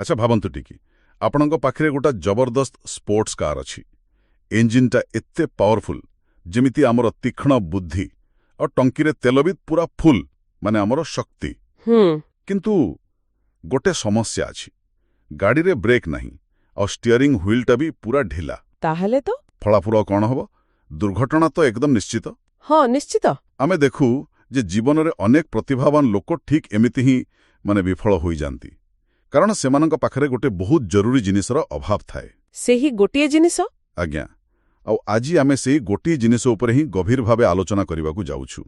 ଆଚ୍ଛା ଭାବନ୍ତୁ ଟିକେ ଆପଣଙ୍କ ପାଖରେ ଗୋଟା ଜବରଦସ୍ତ ସ୍ପୋର୍ଟସ୍ କାର୍ ଅଛି। ଇଞ୍ଜିନ୍ଟା ଏତେ ପାୱାରଫୁଲ୍ ଯେମିତି ଆମର ତୀକ୍ଷ୍ଣ ବୁଦ୍ଧି, ଆଉ ଟଙ୍କିରେ ତେଲ ବି ପୁରା ଫୁଲ୍, ମାନେ ଆମର ଶକ୍ତି। କିନ୍ତୁ ଗୋଟେ ସମସ୍ୟା ଅଛି, ଗାଡ଼ିରେ ବ୍ରେକ୍ ନାହିଁ, ଆଉ ଷ୍ଟିୟରିଂ ହୁଇଲ୍ଟା ବି ପୁରା ଢିଲା। ତାହେଲେ ତ ଫଳାଫଳ କ'ଣ ହେବ? ଦୁର୍ଘଟଣା ତ ଏକଦମ ନିଶ୍ଚିତ। ହଁ, ନିଶ୍ଚିତ। ଆମେ ଦେଖୁ ଯେ ଜୀବନରେ ଅନେକ ପ୍ରତିଭାବାନ ଲୋକ ଠିକ୍ ଏମିତି ହିଁ ବିଫଳ ହୋଇଯାଆନ୍ତି, କାରଣ ସେମାନଙ୍କ ପାଖରେ ଗୋଟେ ବହୁତ ଜରୁରୀ ଜିନିଷର ଅଭାବ ଥାଏ। ସେହି ଗୋଟିଏ ଜିନିଷ? ଆଜ୍ଞା, ଆଉ ଆଜି ଆମେ ସେଇ ଗୋଟିଏ ଜିନିଷ ଉପରେ ହିଁ ଗଭୀର ଭାବେ ଆଲୋଚନା କରିବାକୁ ଯାଉଛୁ।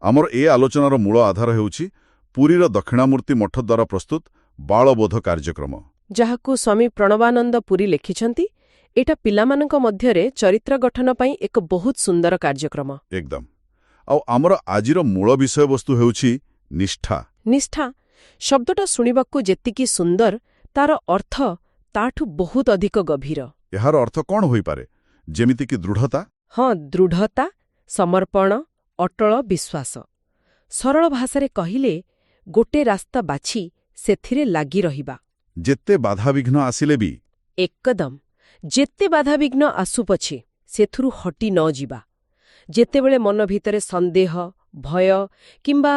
ଆମର ଏ ଆଲୋଚନାର ମୂଳ ଆଧାର ହେଉଛି ପୁରୀର ଦକ୍ଷିଣାମୂର୍ତ୍ତି ମଠ ଦ୍ୱାରା ପ୍ରସ୍ତୁତ ବାଳବୋଧ କାର୍ଯ୍ୟକ୍ରମ, ଯାହାକୁ ସ୍ୱାମୀ ପ୍ରଣବାନନ୍ଦ ପୁରୀ ଲେଖିଛନ୍ତି। ଏଇଟା ପିଲାମାନଙ୍କ ମଧ୍ୟରେ ଚରିତ୍ର ଗଠନ ପାଇଁ ଏକ ବହୁତ ସୁନ୍ଦର କାର୍ଯ୍ୟକ୍ରମ। ଏକଦମ। ଆଉ ଆମର ଆଜିର ମୂଳ ବିଷୟବସ୍ତୁ ହେଉଛି ନିଷ୍ଠା। ନିଷ୍ଠା ଶବ୍ଦଟା ଶୁଣିବାକୁ ଯେତିକି ସୁନ୍ଦର, ତାର ଅର୍ଥ ତାଠୁ ବହୁତ ଅଧିକ ଗଭୀର। ଏହାର ଅର୍ଥ କ'ଣ ହୋଇପାରେ? ଯେମିତିକି ଦୃଢ଼ତା? ହଁ, ଦୃଢ଼ତା, ସମର୍ପଣ, ଅଟଳ ବିଶ୍ୱାସ। ସରଳ ଭାଷାରେ କହିଲେ, ଗୋଟେ ରାସ୍ତା ବାଛି ସେଥିରେ ଲାଗି ରହିବା। ଯେତେ ବାଧାବିଘ୍ନ ଆସିଲେ ବି? ଏକଦମ। ଯେତେ ବାଧାବିଘ୍ନ ଆସୁ ପଛେ ସେଥିରୁ ହଟି ନ ଯିବା। ଯେତେବେଳେ ମନ ଭିତରେ ସନ୍ଦେହ, ଭୟ କିମ୍ବା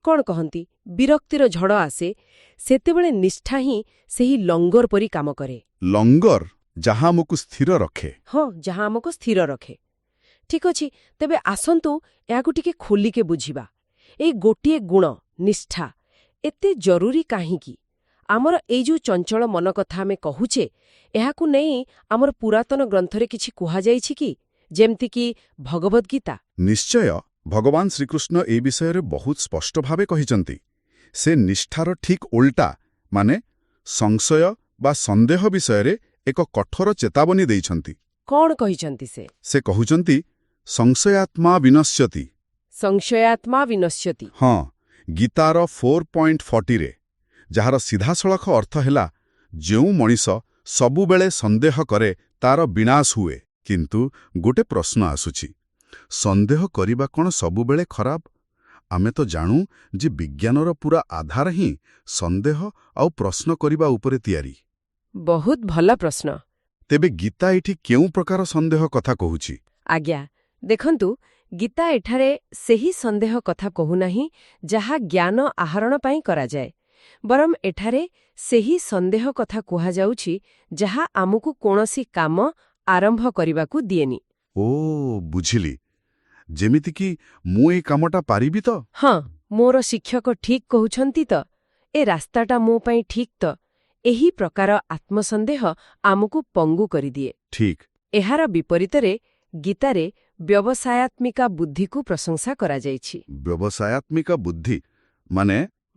କ'ଣ କହନ୍ତି ବିରକ୍ତିର ଝଡ଼ ଆସେ, ସେତେବେଳେ ନିଷ୍ଠା ହିଁ ସେହି ଲଙ୍ଗର ପରି କାମ କରେ। ଲଙ୍ଗର, ଯାହା ଆମକୁ ସ୍ଥିର ରଖେ। ହଁ, ଯାହା ଆମକୁ ସ୍ଥିର ରଖେ। ଠିକ୍ ଅଛି, ତେବେ ଆସନ୍ତୁ ଏହାକୁ ଟିକେ ଖୋଲିକେ ବୁଝିବା। ଏଇ ଗୋଟିଏ ଗୁଣ, ନିଷ୍ଠା, ଏତେ ଜରୁରୀ କାହିଁକି? ଆମର ଏଇ ଯେଉଁ ଚଞ୍ଚଳ ମନ କଥା ଆମେ କହୁଛେ, ଏହାକୁ ନେଇ ଆମର ପୁରାତନ ଗ୍ରନ୍ଥରେ କିଛି କୁହାଯାଇଛି କି? ଯେମିତିକି ଭଗବଦ୍ ଗୀତା? ନିଶ୍ଚୟ, ଭଗବାନ ଶ୍ରୀକୃଷ୍ଣ ଏ ବିଷୟରେ ବହୁତ ସ୍ପଷ୍ଟ ଭାବେ କହିଛନ୍ତି। ସେ ନିଷ୍ଠାର ଠିକ୍ ଓଲଟା, ମାନେ ସଂଶୟ ବା ସନ୍ଦେହ ବିଷୟରେ ଏକ କଠୋର ଚେତାବନୀ ଦେଇଛନ୍ତି। କ'ଣ କହିଛନ୍ତି ସେ? ସେ କହୁଛନ୍ତି, ସଂଶୟାତ୍ମା ବିନଶ୍ୟତି। ସଂଶୟାତ୍ମା ବିନଶ୍ୟତି। ହଁ, ଗୀତାର 4.40ରେ, ଯାହାର ସିଧାସଳଖ ଅର୍ଥ ହେଲା, ଯେଉଁ ମଣିଷ ସବୁବେଳେ ସନ୍ଦେହ କରେ ତାର ବିନାଶ ହୁଏ। କିନ୍ତୁ ଗୋଟେ ପ୍ରଶ୍ନ ଆସୁଛି, ସନ୍ଦେହ କରିବା କ'ଣ ସବୁବେଳେ ଖରାପ? ଆମେ ତ ଜାଣୁ ଯେ ବିଜ୍ଞାନର ପୁରା ଆଧାର ହିଁ ସନ୍ଦେହ ଆଉ ପ୍ରଶ୍ନ କରିବା ଉପରେ ତିଆରି। ବହୁତ ଭଲ ପ୍ରଶ୍ନ। ତେବେ ଗୀତା ଏଠି କେଉଁ ପ୍ରକାର ସନ୍ଦେହ କଥା କହୁଛି? ଆଜ୍ଞା, ଦେଖନ୍ତୁ, ଗୀତା ଏଠାରେ ସେହି ସନ୍ଦେହ କଥା କହୁନାହିଁ ଯାହା ଜ୍ଞାନ ଆହରଣ ପାଇଁ କରାଯାଏ। ବରଂ ଏଠାରେ ସେହି ସନ୍ଦେହ କଥା କୁହାଯାଉଛି ଯାହା ଆମକୁ କୌଣସି କାମ ଆରମ୍ଭ କରିବାକୁ ଦିଏନି। ଓ, ବୁଝିଲି। ଯେମିତିକି ମୁଁ ଏଇ କାମଟା ପାରିବି ତ? ହଁ, ମୋର ଶିକ୍ଷକ ଠିକ୍ କହୁଛନ୍ତି ତ? ଏ ରାସ୍ତାଟା ମୋ ପାଇଁ ଠିକ୍ ତ? ଏହି ପ୍ରକାର ଆତ୍ମସନ୍ଦେହ ଆମକୁ ପଙ୍ଗୁ କରିଦିଏ। ଠିକ୍। ଏହାର ବିପରୀତରେ ଗୀତାରେ ବ୍ୟବସାୟାତ୍ମିକା ବୁଦ୍ଧିକୁ ପ୍ରଶଂସା କରାଯାଇଛି। ବ୍ୟବସାୟାତ୍ମିକା ବୁଦ୍ଧି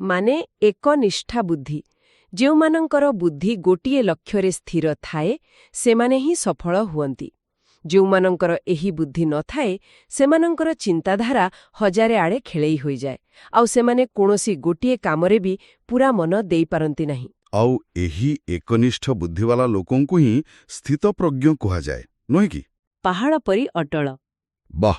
ମାନେ ଏକନିଷ୍ଠା ବୁଦ୍ଧି। ଯେଉଁମାନଙ୍କର ବୁଦ୍ଧି ଗୋଟିଏ ଲକ୍ଷ୍ୟରେ ସ୍ଥିର ଥାଏ, ସେମାନେ ହିଁ ସଫଳ ହୁଅନ୍ତି। ଯେଉଁମାନଙ୍କର ଏହି ବୁଦ୍ଧି ନଥାଏ, ସେମାନଙ୍କର ଚିନ୍ତାଧାରା ହଜାରେ ଆଡ଼େ ଖେଳେଇ ହୋଇଯାଏ, ଆଉ ସେମାନେ କୌଣସି ଗୋଟିଏ କାମରେ ବି ପୂରା ମନ ଦେଇପାରନ୍ତି ନାହିଁ। ଆଉ ଏହି ଏକନିଷ୍ଠ ବୁଦ୍ଧିବାଲା ଲୋକଙ୍କୁ ହିଁ ସ୍ଥିତପ୍ରଜ୍ଞ କୁହାଯାଏ, ନୁହେଁ କି? ପାହାଡ଼ ପରି ଅଟଳ। ବାଃ!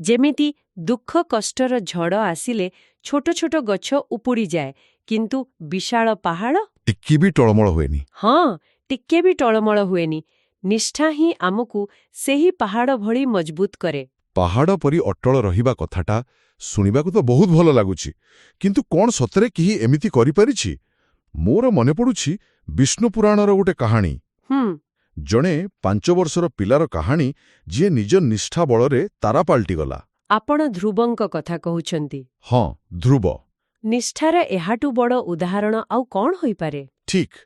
ଯେମିତି ଦୁଃଖ କଷ୍ଟର ଝଡ଼ ଆସିଲେ ଛୋଟ ଛୋଟ ଗଛ ଉପୁଡ଼ିଯାଏ, କିନ୍ତୁ ବିଶାଳ ପାହାଡ଼ ଟିକେ ବି ଟଳମଳ ହୁଏନି। ହଁ, ଟିକେ ବି ଟଳମଳ ହୁଏନି। ନିଷ୍ଠା ହିଁ ଆମକୁ ସେହି ପାହାଡ଼ ଭଳି ମଜବୁତ କରେ। ପାହାଡ଼ ପରି ଅଟଳ ରହିବା କଥାଟା ଶୁଣିବାକୁ ତ ବହୁତ ଭଲ ଲାଗୁଛି, କିନ୍ତୁ କ'ଣ ସତରେ କେହି ଏମିତି କରିପାରିଛି? ମୋର ମନେ ପଡ଼ୁଛି ବିଷ୍ଣୁ ପୁରାଣର ଗୋଟେ କାହାଣୀ। ଜଣେ 5 ବର୍ଷର ପିଲାର କାହାଣୀ, ଯିଏ ନିଜ ନିଷ୍ଠା ବଳରେ ତାରା ପାଲଟିଗଲା। ଆପଣ ଧ୍ରୁବଙ୍କ କଥା କହୁଛନ୍ତି? ହଁ, ଧ୍ରୁବ। ନିଷ୍ଠାର ଏହାଠୁ ବଡ଼ ଉଦାହରଣ ଆଉ କ'ଣ ହୋଇପାରେ? ଠିକ୍।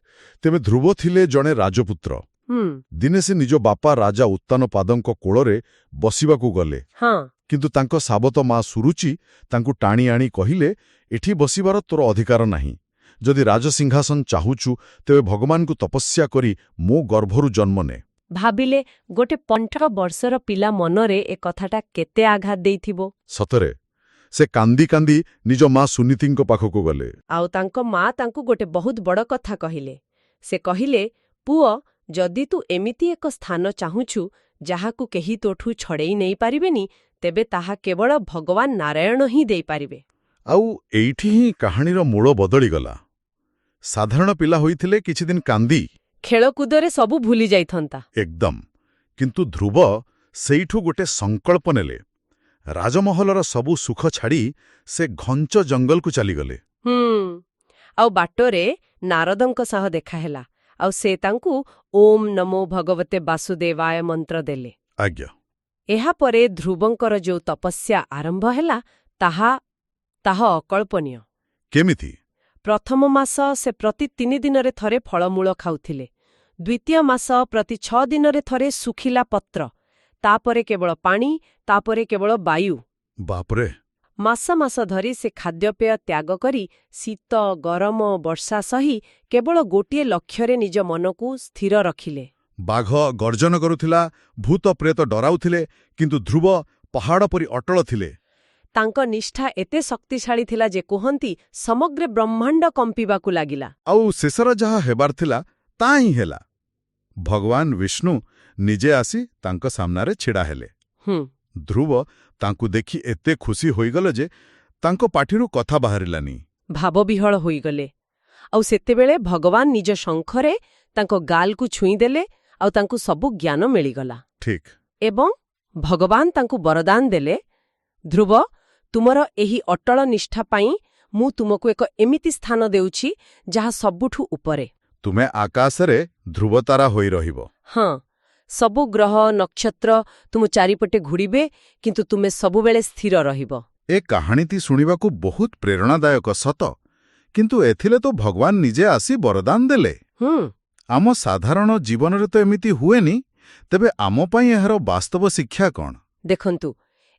ତେବେ ଧ୍ରୁବ ଥିଲେ ଜଣେ ରାଜପୁତ୍ର। ଦିନେ ସେ ନିଜ ବାପା ରାଜା ଉତ୍ତାନପାଦଙ୍କ କୋଳରେ ବସିବାକୁ ଗଲେ। ହଁ, କିନ୍ତୁ ତାଙ୍କ ସାବତ ମା ସୁରୁଚି ତାଙ୍କୁ ଟାଣି ଆଣି କହିଲେ, ଏଠି ବସିବାର ତୋର ଅଧିକାର ନାହିଁ। ଯଦି ରାଜସିଂହାସନ ଚାହୁଁଛୁ, ତେବେ ଭଗବାନଙ୍କୁ ତପସ୍ୟା କରି ମୋ ଗର୍ଭରୁ ଜନ୍ମ ନେ। ଭାବିଲେ, ଗୋଟେ 15 ବର୍ଷର ପିଲା ମନରେ ଏ କଥାଟା କେତେ ଆଘାତ ଦେଇଥିବ। ସତରେ, ସେ କାନ୍ଦି କାନ୍ଦି ନିଜ ମା ସୁନୀତିଙ୍କ ପାଖକୁ ଗଲେ। ଆଉ ତାଙ୍କ ମା ତାଙ୍କୁ ଗୋଟେ ବହୁତ ବଡ଼ କଥା କହିଲେ। ସେ କହିଲେ, ପୁଅ, ଯଦି ତୁ ଏମିତି ଏକ ସ୍ଥାନ ଚାହୁଁଛୁ ଯାହାକୁ କେହି ତୋଠୁ ଛଡ଼େଇ ନେଇପାରିବେନି, ତେବେ ତାହା କେବଳ ଭଗବାନ ନାରାୟଣ ହିଁ ଦେଇପାରିବେ। ଆଉ ଏଇଠି ହିଁ କାହାଣୀର ମୂଳ ବଦଳିଗଲା। ସାଧାରଣ ପିଲା ହୋଇଥିଲେ କିଛିଦିନ କାନ୍ଦି ଖେଳକୁଦରେ ସବୁ ଭୁଲି ଯାଇଥାନ୍ତା। ଏକଦମ। କିନ୍ତୁ ଧ୍ରୁବ ସେଇଠୁ ଗୋଟେ ସଂକଳ୍ପ ନେଲେ। ରାଜମହଲର ସବୁ ସୁଖ ଛାଡ଼ି ସେ ଘଞ୍ଚ ଜଙ୍ଗଲକୁ ଚାଲିଗଲେ। ଆଉ ବାଟରେ ନାରଦଙ୍କ ସହ ଦେଖାହେଲା, ଆଉ ସେ ତାଙ୍କୁ ଓମ୍ ନମୋ ଭଗବତେ ବାସୁଦେବାୟ ମନ୍ତ୍ର ଦେଲେ। ଆଜ୍ଞା। ଏହାପରେ ଧ୍ରୁବଙ୍କର ଯେଉଁ ତପସ୍ୟା ଆରମ୍ଭ ହେଲା, ତାହା ଅକଳ୍ପନୀୟ। କେମିତି? ପ୍ରଥମ ମାସ ସେ ପ୍ରତି 3 ଦିନରେ ଥରେ ଫଳମୂଳ ଖାଉଥିଲେ। ଦ୍ୱିତୀୟ ମାସ ପ୍ରତି 6 ଦିନରେ ଥରେ ଶୁଖିଲା ପତ୍ର, ତାପରେ କେବଳ ପାଣି, ତାପରେ କେବଳ ବାୟୁ। ବାପରେ! ମାସ ମାସ ଧରି ସେ ଖାଦ୍ୟପେୟ ତ୍ୟାଗ କରି ଶୀତ, ଗରମ, ବର୍ଷା ସହି କେବଳ ଗୋଟିଏ ଲକ୍ଷ୍ୟରେ ନିଜ ମନକୁ ସ୍ଥିର ରଖିଲେ। ବାଘ ଗର୍ଜନ କରୁଥିଲା, ଭୂତ ପ୍ରେତ ଡରାଉଥିଲେ, କିନ୍ତୁ ଧ୍ରୁବ ପାହାଡ଼ ପରି ଅଟଳ ଥିଲେ। ତାଙ୍କ ନିଷ୍ଠା ଏତେ ଶକ୍ତିଶାଳୀ ଥିଲା ଯେ କୁହନ୍ତି ସମଗ୍ର ବ୍ରହ୍ମାଣ୍ଡ କମ୍ପିବାକୁ ଲାଗିଲା। ଆଉ ଶେଷର ଯାହା ହେବାର ଥିଲା ତା' ହିଁ ହେଲା। ଭଗବାନ ବିଷ୍ଣୁ ନିଜେ ଆସି ତାଙ୍କ ସାମ୍ନାରେ ଛିଡ଼ା ହେଲେ। ଧ୍ରୁବ ତାଙ୍କୁ ଦେଖି ଏତେ ଖୁସି ହୋଇଗଲେ ଯେ ତାଙ୍କ ପାଟିରୁ କଥା ବାହାରିଲାନି। ଭାବବିହ୍ୱଳ ହୋଇଗଲେ। ଆଉ ସେତେବେଳେ ଭଗବାନ ନିଜ ଶଙ୍ଖରେ ତାଙ୍କ ଗାଲକୁ ଛୁଇଁଦେଲେ, ଆଉ ତାଙ୍କୁ ସବୁ ଜ୍ଞାନ ମିଳିଗଲା। ଠିକ୍। ଏବଂ ଭଗବାନ ତାଙ୍କୁ ବରଦାନ ଦେଲେ, ଧ୍ରୁବ, ତୁମର ଏହି ଅଟଳ ନିଷ୍ଠା ପାଇଁ ମୁଁ ତୁମକୁ ଏକ ଏମିତି ସ୍ଥାନ ଦେଉଛି ଯାହା ସବୁଠୁ ଉପରେ। ତୁମେ ଆକାଶରେ ଧ୍ରୁବତାରା ହୋଇ ରହିବ। ହଁ, ସବୁ ଗ୍ରହ ନକ୍ଷତ୍ର ତୁମ ଚାରିପଟେ ଘୂରିବେ, କିନ୍ତୁ ତୁମେ ସବୁବେଳେ ସ୍ଥିର ରହିବ। ଏ କାହାଣୀଟି ଶୁଣିବାକୁ ବହୁତ ପ୍ରେରଣାଦାୟକ ସତ, କିନ୍ତୁ ଏଥିରେ ତ ଭଗବାନ ନିଜେ ଆସି ବରଦାନ ଦେଲେ। ଆମ ସାଧାରଣ ଜୀବନରେ ତ ଏମିତି ହୁଏନି। ତେବେ ଆମ ପାଇଁ ଏହାର ବାସ୍ତବ ଶିକ୍ଷା କ'ଣ? ଦେଖନ୍ତୁ,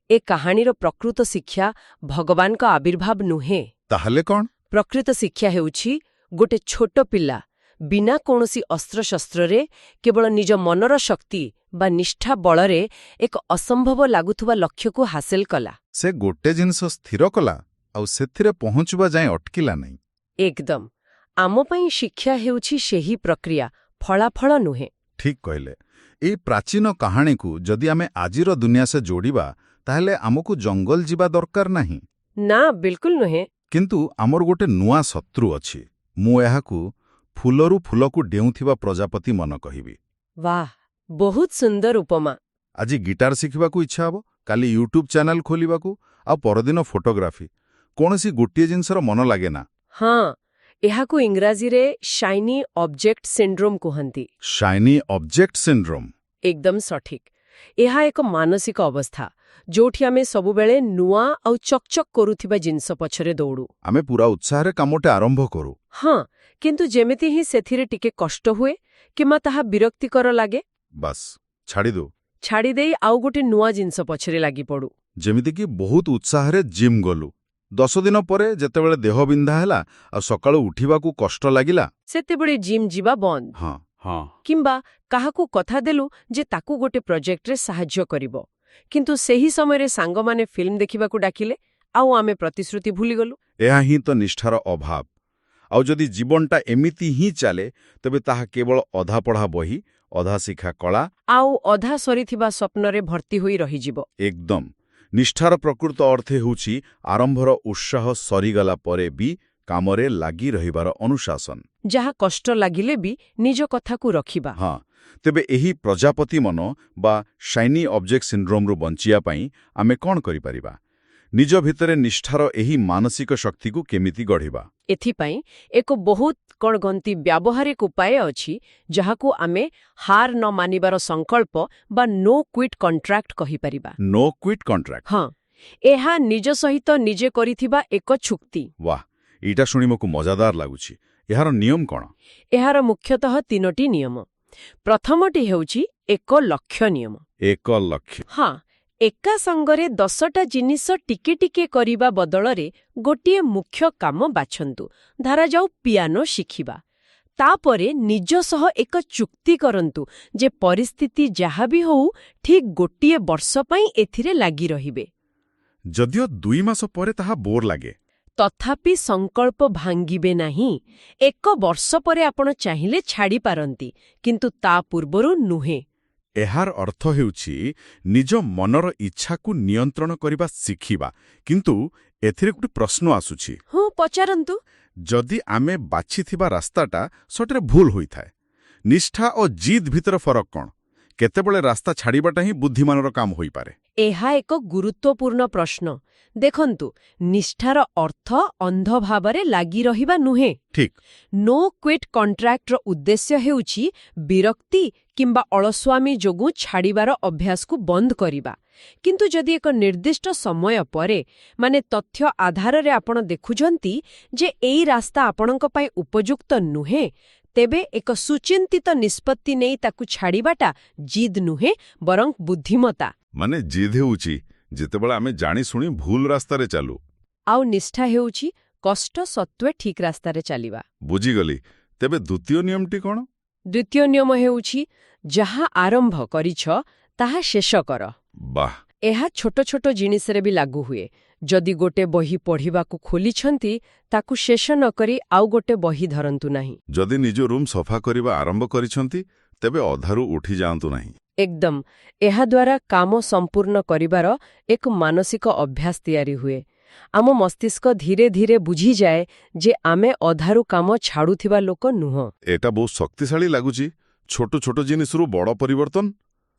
ଏ କାହାଣୀର ପ୍ରକୃତ ଶିକ୍ଷା ଭଗବାନଙ୍କ ଆବିର୍ଭାବ ନୁହେଁ। ତାହେଲେ କ'ଣ? ପ୍ରକୃତ ଶିକ୍ଷା ହେଉଛି ଗୋଟେ ଛୋଟ ପିଲା ବିନା କୌଣସି ଅସ୍ତ୍ରଶସ୍ତ୍ରରେ କେବଳ ନିଜ ମନର ଶକ୍ତି ବା ନିଷ୍ଠା ବଳରେ ଏକ ଅସମ୍ଭବ ଲାଗୁଥିବା ଲକ୍ଷ୍ୟକୁ ହାସଲ କଲା। ସେ ଗୋଟେ ଜିନିଷ ସ୍ଥିର କଲା, ଆଉ ସେଥିରେ ପହଞ୍ଚିବା ଯାଏଁ ଅଟକିଲା ନାହିଁ। ଏକଦମ। ଆମ ପାଇଁ ଶିକ୍ଷା ହେଉଛି ସେହି ପ୍ରକ୍ରିୟା, ଫଳାଫଳ ନୁହେଁ। ଠିକ୍ କହିଲେ। ଏଇ ପ୍ରାଚୀନ କାହାଣୀକୁ ଯଦି ଆମେ ଆଜିର ଦୁନିଆ ସେ ଯୋଡ଼ିବା, ତାହେଲେ ଆମକୁ ଜଙ୍ଗଲ ଯିବା ଦରକାର ନାହିଁ। ନା, ବିଲକୁଲ ନୁହେଁ। କିନ୍ତୁ ଆମର ଗୋଟେ ନୂଆ ଶତ୍ରୁ ଅଛି। ମୁଁ ଏହାକୁ ଫୁଲରୁ ଫୁଲକୁ ଡେଉଁଥିବା ପ୍ରଜାପତି ମନ କହିବି। ବାଃ, ବହୁତ ସୁନ୍ଦର ଉପମା। ଆଜି ଗିଟାର ଶିଖିବାକୁ ଇଚ୍ଛା ହେବ, କାଲି ୟୁଟ୍ୟୁବ୍ ଚ୍ୟାନେଲ ଖୋଲିବାକୁ, ଆଉ ପରଦିନ ଫଟୋଗ୍ରାଫି। କୌଣସି ଗୋଟିଏ ଜିନିଷର ମନ ଲାଗେନା। ହଁ, ଏହାକୁ ଇଂରାଜୀରେ ଶାଇନି ଅବଜେକ୍ଟ ସିଣ୍ଡ୍ରୋମ୍ କୁହନ୍ତି। ଶାଇନି ଅବଜେକ୍ଟ ସିଣ୍ଡ୍ରୋମ୍। ଏକଦମ ସଠିକ୍। ଏହା ଏକ ମାନସିକ ଅବସ୍ଥା ଯୋଉଠି ଆମେ ସବୁବେଳେ ନୂଆ ଆଉ ଚକଚକ୍ କରୁଥିବା ଜିନିଷ ପଛରେ ଦୌଡ଼ୁ। ଆମେ ପୁରା ଉତ୍ସାହରେ କାମଟେ ଆରମ୍ଭ କରୁ। ହଁ, କିନ୍ତୁ ଯେମିତି ହିଁ ସେଥିରେ ଟିକେ କଷ୍ଟ ହୁଏ କିମ୍ବା ତାହା ବିରକ୍ତିକର ଲାଗେ, ବାସ୍ ଛାଡ଼ିଦେଉ। ଛାଡ଼ିଦେଇ ଆଉ ଗୋଟେ ନୂଆ ଜିନିଷ ପଛରେ ଲାଗିପଡ଼ୁ। ଯେମିତିକି ବହୁତ ଉତ୍ସାହରେ ଜିମ୍ ଗଲୁ। 10 ଦିନ ପରେ ଯେତେବେଳେ ଦେହ ବିନ୍ଧା ହେଲା ଆଉ ସକାଳୁ ଉଠିବାକୁ କଷ୍ଟ ଲାଗିଲା, ସେତେବେଳେ ଜିମ୍ ଯିବା ବନ୍ଦ। ହଁ। କିମ୍ବା କାହାକୁ କଥା ଦେଲୁ ଯେ ତାକୁ ଗୋଟେ ପ୍ରୋଜେକ୍ଟରେ ସାହାଯ୍ୟ କରିବ, କିନ୍ତୁ ସେହି ସମୟରେ ସାଙ୍ଗମାନେ ଫିଲ୍ମ ଦେଖିବାକୁ ଡାକିଲେ, ଆଉ ଆମେ ପ୍ରତିଶ୍ରୁତି ଭୁଲିଗଲୁ। ଏହା ହିଁ ତ ନିଷ୍ଠାର ଅଭାବ। ଆଉ ଯଦି ଜୀବନଟା ଏମିତି ହିଁ ଚାଲେ, ତେବେ ତାହା କେବଳ ଅଧା ପଢ଼ା ବହି, ଅଧା ଶିଖା କଳା ଆଉ ଅଧା ସରିଥିବା ସ୍ୱପ୍ନରେ ଭର୍ତ୍ତି ହୋଇ ରହିଯିବ। ଏକଦମ। ନିଷ୍ଠାର ପ୍ରକୃତ ଅର୍ଥ ହେଉଛି ଆରମ୍ଭର ଉତ୍ସାହ ସରିଗଲା ପରେ ବି କାମରେ ଲାଗି ରହିବାର ଅନୁଶାସନ। ଯାହା କଷ୍ଟ ଲାଗିଲେ ବି ନିଜ କଥାକୁ ରଖିବା। ହଁ। ତେବେ ଏହି ପ୍ରଜାପତି ମନ ବା ଶାଇନି ଅବଜେକ୍ଟ ସିଣ୍ଡ୍ରୋମରୁ ବଞ୍ଚିବା ପାଇଁ ଆମେ କ'ଣ କରିପାରିବା? ନିଜ ଭିତରେ ନିଷ୍ଠାର ଏହି ମାନସିକ ଶକ୍ତିକୁ କେମିତି ଗଢ଼ିବା? ଏଥିପାଇଁ ଏକ ବହୁତ ବ୍ୟବହାରିକ ଉପାୟ ଅଛି, ଯାହାକୁ ଆମେ ହାର ନ ମାନିବାର ସଂକଳ୍ପ ବା ନୋ କ୍ୱିଟ୍ କଣ୍ଟ୍ରାକ୍ଟ କହିପାରିବା। No quit contract. ହଁ, ଏହା ନିଜ ସହିତ ନିଜେ କରିଥିବା ଏକ ଚୁକ୍ତି। ବାଃ, ଏଇଟା ଶୁଣି ମୋତେ ମଜାଦାର ଲାଗୁଛି। ଏହାର ନିୟମ କ'ଣ? ଏହାର ମୁଖ୍ୟତଃ 3ଟି ନିୟମ। ପ୍ରଥମଟି ହେଉଛି ଏକ ଲକ୍ଷ୍ୟ ନିୟମ। ଏକ ଲକ୍ଷ୍ୟ। ହଁ, ଏକା ସଙ୍ଗରେ 10ଟା ଜିନିଷ ଟିକେ ଟିକେ କରିବା ବଦଳରେ ଗୋଟିଏ ମୁଖ୍ୟ କାମ ବାଛନ୍ତୁ। ଧରାଯାଉ ପିଆନୋ ଶିଖିବା। ତାପରେ ନିଜ ସହ ଏକ ଚୁକ୍ତି କରନ୍ତୁ ଯେ ପରିସ୍ଥିତି ଯାହା ବି ହଉ ଠିକ୍ ଗୋଟିଏ ବର୍ଷ ପାଇଁ ଏଥିରେ ଲାଗି ରହିବେ। ଯଦିଓ 2 ମାସ ପରେ ତାହା ବୋର୍ ଲାଗେ, ତଥାପି ସଂକଳ୍ପ ଭାଙ୍ଗିବେ ନାହିଁ। 1 ବର୍ଷ ପରେ ଆପଣ ଚାହିଁଲେ ଛାଡ଼ିପାରନ୍ତି, କିନ୍ତୁ ତା ପୂର୍ବରୁ ନୁହେଁ। ଏହାର ଅର୍ଥ ହେଉଛି ନିଜ ମନର ଇଚ୍ଛାକୁ ନିୟନ୍ତ୍ରଣ କରିବା ଶିଖିବା। କିନ୍ତୁ ଏଥିରେ ଗୋଟେ ପ୍ରଶ୍ନ ଆସୁଛି। ହଁ, ପଚାରନ୍ତୁ। ଯଦି ଆମେ ବାଛିଥିବା ରାସ୍ତାଟା ସତରେ ଭୁଲ ହୋଇଥାଏ, ନିଷ୍ଠା ଓ ଜିଦ୍ ଭିତରେ ଫରକ କ'ଣ? କେତେବେଳେ ରାସ୍ତା ଛାଡ଼ିବାଟା ହିଁ ବୁଦ୍ଧିମାନର କାମ ହୋଇପାରେ? ଏହା ଏକ ଗୁରୁତ୍ୱପୂର୍ଣ୍ଣ ପ୍ରଶ୍ନ। ଦେଖନ୍ତୁ, ନିଷ୍ଠାର ଅର୍ଥ ଅନ୍ଧ ଭାବରେ ଲାଗି ରହିବା ନୁହେଁ। ଠିକ୍। ନୋ କ୍ୱିଟ୍ କଣ୍ଟ୍ରାକ୍ଟର ଉଦ୍ଦେଶ୍ୟ ହେଉଛି ବିରକ୍ତି କିମ୍ବା ଅଳସୁଆମୀ ଯୋଗୁଁ ଛାଡ଼ିବାର ଅଭ୍ୟାସକୁ ବନ୍ଦ କରିବା। କିନ୍ତୁ ଯଦି ଏକ ନିର୍ଦ୍ଦିଷ୍ଟ ସମୟ ପରେ, ମାନେ ତଥ୍ୟ ଆଧାରରେ ଆପଣ ଦେଖୁଛନ୍ତି ଯେ ଏଇ ରାସ୍ତା ଆପଣଙ୍କ ପାଇଁ ଉପଯୁକ୍ତ ନୁହେଁ, ତେବେ ଏକ ସୁଚିନ୍ତିତ ନିଷ୍ପତ୍ତି ନେଇ ତାକୁ ଛାଡ଼ିବାଟା ଜିଦ୍ ନୁହେଁ, ବରଂ ବୁଦ୍ଧିମତା। ମାନେ ଜିଦ୍ ହେଉଛି ଯେତେବେଳେ ଆମେ ଜାଣିଶୁଣି ଭୁଲ ରାସ୍ତାରେ ଚାଲୁ। ଆଉ ନିଷ୍ଠା ହେଉଛି କଷ୍ଟ ସତ୍ତ୍ୱେ ଠିକ୍ ରାସ୍ତାରେ ଚାଲିବା। ବୁଝିଗଲି। ତେବେ ଦ୍ୱିତୀୟ ନିୟମଟି କ'ଣ? ଦ୍ୱିତୀୟ ନିୟମ ହେଉଛି ଯାହା ଆରମ୍ଭ କରିଛ ତାହା ଶେଷ କର। ବାଃ! ଏହା ଛୋଟ ଛୋଟ ଜିନିଷରେ ବି ଲାଗୁ ହୁଏ। ଯଦି ଗୋଟେ ବହି ପଢ଼ିବାକୁ ଖୋଲିଛନ୍ତି, ତାକୁ ଶେଷ ନ କରି ଆଉ ଗୋଟେ ବହି ଧରନ୍ତୁ ନାହିଁ। ଯଦି ନିଜ ରୁମ୍ ସଫା କରିବା ଆରମ୍ଭ କରିଛନ୍ତି, ତେବେ ଅଧାରୁ ଉଠି ଯାଆନ୍ତୁ ନାହିଁ। ଏକଦମ। ଏହାଦ୍ୱାରା କାମ ସମ୍ପୂର୍ଣ୍ଣ କରିବାର ଏକ ମାନସିକ ଅଭ୍ୟାସ ତିଆରି ହୁଏ। ଆମ ମସ୍ତିଷ୍କ ଧୀରେ ଧୀରେ ବୁଝିଯାଏ ଯେ ଆମେ ଅଧାରୁ କାମ ଛାଡ଼ୁଥିବା ଲୋକ ନୁହଁ। ଏଟା ବହୁତ ଶକ୍ତିଶାଳୀ ଲାଗୁଛି। ଛୋଟ ଛୋଟ ଜିନିଷରୁ ବଡ଼ ପରିବର୍ତ୍ତନ।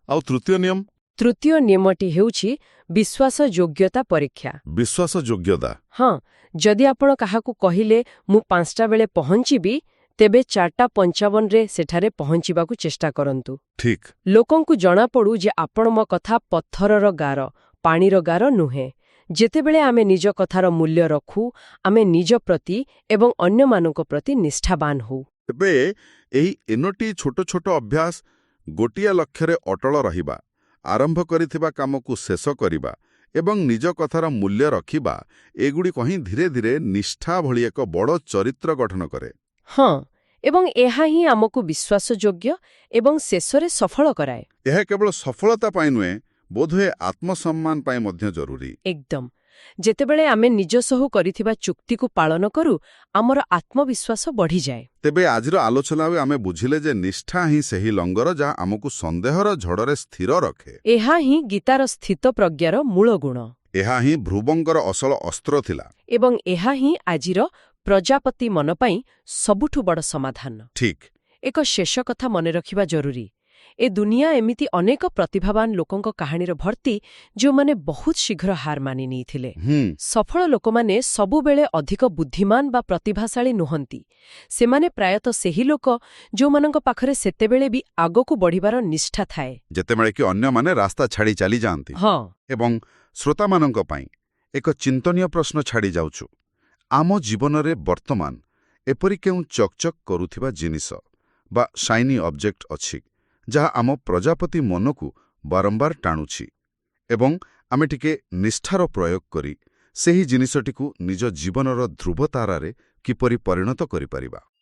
ଆଉ ତୃତୀୟ ନିୟମ? ତୃତୀୟ ନିୟମଟି ହେଉଛି ବିଶ୍ୱାସ ଯୋଗ୍ୟତା ପରୀକ୍ଷା। ବିଶ୍ୱାସ ଯୋଗ୍ୟତା? ହଁ, ଯଦି ଆପଣ କାହାକୁ କହିଲେ ମୁଁ 5ଟା ବେଳେ ପହଞ୍ଚିବି, ତେବେ 4:55ରେ ସେଠାରେ ପହଞ୍ଚିବାକୁ ଚେଷ୍ଟା କରନ୍ତୁ। ଠିକ୍। ଲୋକଙ୍କୁ ଜଣାପଡ଼ୁ ଯେ ଆପଣ ମୋ କଥା ପଥରର ଗାର, ପାଣିର ଗାର ନୁହେଁ। ଯେତେବେଳେ ଆମେ ନିଜ କଥାର ମୂଲ୍ୟ ରଖୁ, ଆମେ ନିଜ ପ୍ରତି ଏବଂ ଅନ୍ୟମାନଙ୍କ ପ୍ରତି ନିଷ୍ଠାବାନ ହଉ। ତେବେ ଏହି ଏନୋଟି ଛୋଟ ଛୋଟ ଅଭ୍ୟାସ, ଗୋଟିଏ ଲକ୍ଷ୍ୟରେ ଅଟଳ ରହିବା, ଆରମ୍ଭ କରିଥିବା କାମକୁ ଶେଷ କରିବା ଏବଂ ନିଜ କଥାର ମୂଲ୍ୟ ରଖିବା, ଏଗୁଡ଼ିକ ହିଁ ଧୀରେ ଧୀରେ ନିଷ୍ଠା ଭଳି ଏକ ବଡ଼ ଚରିତ୍ର ଗଠନ କରେ। ହଁ, ଏବଂ ଏହା ହିଁ ଆମକୁ ବିଶ୍ୱାସଯୋଗ୍ୟ ଏବଂ ଶେଷରେ ସଫଳ କରାଏ। ଏହା କେବଳ ସଫଳତା ପାଇଁ ନୁହେଁ, ବୋଧହୁଏ ଆତ୍ମସମ୍ମାନ ପାଇଁ ମଧ୍ୟ ଜରୁରୀ। ଏକଦମ। ଯେତେବେଳେ ଆମେ ନିଜ ସହ କରିଥିବା ଚୁକ୍ତିକୁ ପାଳନ କରୁ, ଆମର ଆତ୍ମବିଶ୍ୱାସ ବଢ଼ିଯାଏ। ତେବେ ଆଜିର ଆଲୋଚନାରେ ଆମେ ବୁଝିଲେ ଯେ ନିଷ୍ଠା ହିଁ ସେହି ଲଙ୍ଗର ଯାହା ଆମକୁ ସନ୍ଦେହର ଝଡ଼ରେ ସ୍ଥିର ରଖେ। ଏହା ହିଁ ଗୀତାର ସ୍ଥିତପ୍ରଜ୍ଞାର ମୂଳ ଗୁଣ। ଏହା ହିଁ ଧ୍ରୁବଙ୍କର ଅସଲ ଅସ୍ତ୍ର ଥିଲା। ଏବଂ ଏହା ହିଁ ଆଜିର ପ୍ରଜାପତି ମନ ପାଇଁ ସବୁଠୁ ବଡ଼ ସମାଧାନ। ଠିକ୍। ଏକ ଶେଷ କଥା ମନେ ରଖିବା ଜରୁରୀ। ଏ ଦୁନିଆ ଏମିତି ଅନେକ ପ୍ରତିଭାବାନ ଲୋକଙ୍କ କାହାଣୀର ଭର୍ତ୍ତି, ଯେଉଁମାନେ ବହୁତ ଶୀଘ୍ର ହାର ମାନି ନେଇଥିଲେ। ସଫଳ ଲୋକମାନେ ସବୁବେଳେ ଅଧିକ ବୁଦ୍ଧିମାନ ବା ପ୍ରତିଭାଶାଳୀ ନୁହନ୍ତି। ସେମାନେ ପ୍ରାୟତଃ ସେହି ଲୋକ ଯେଉଁମାନଙ୍କ ପାଖରେ ସେତେବେଳେ ବି ଆଗକୁ ବଢ଼ିବାର ନିଷ୍ଠା ଥାଏ, ଯେତେବେଳେ କି ଅନ୍ୟମାନେ ରାସ୍ତା ଛାଡ଼ି ଚାଲିଯାଆନ୍ତି। ହଁ। ଏବଂ ଶ୍ରୋତାମାନଙ୍କ ପାଇଁ ଏକ ଚିନ୍ତନୀୟ ପ୍ରଶ୍ନ ଛାଡ଼ି ଯାଉଛୁ। ଆମ ଜୀବନରେ ବର୍ତ୍ତମାନ ଏପରି କେଉଁ ଚକଚକ୍ କରୁଥିବା ଜିନିଷ ବା ସାଇନି ଅବଜେକ୍ଟ ଅଛି ଯାହା ଆମ ପ୍ରଜାପତି ମନକୁ ବାରମ୍ବାର ଟାଣୁଛି, ଏବଂ ଆମେ ଟିକେ ନିଷ୍ଠାର ପ୍ରୟୋଗ କରି ସେହି ଜିନିଷଟିକୁ ନିଜ ଜୀବନର ଧ୍ରୁବତାରାରେ କିପରି ପରିଣତ କରିପାରିବା?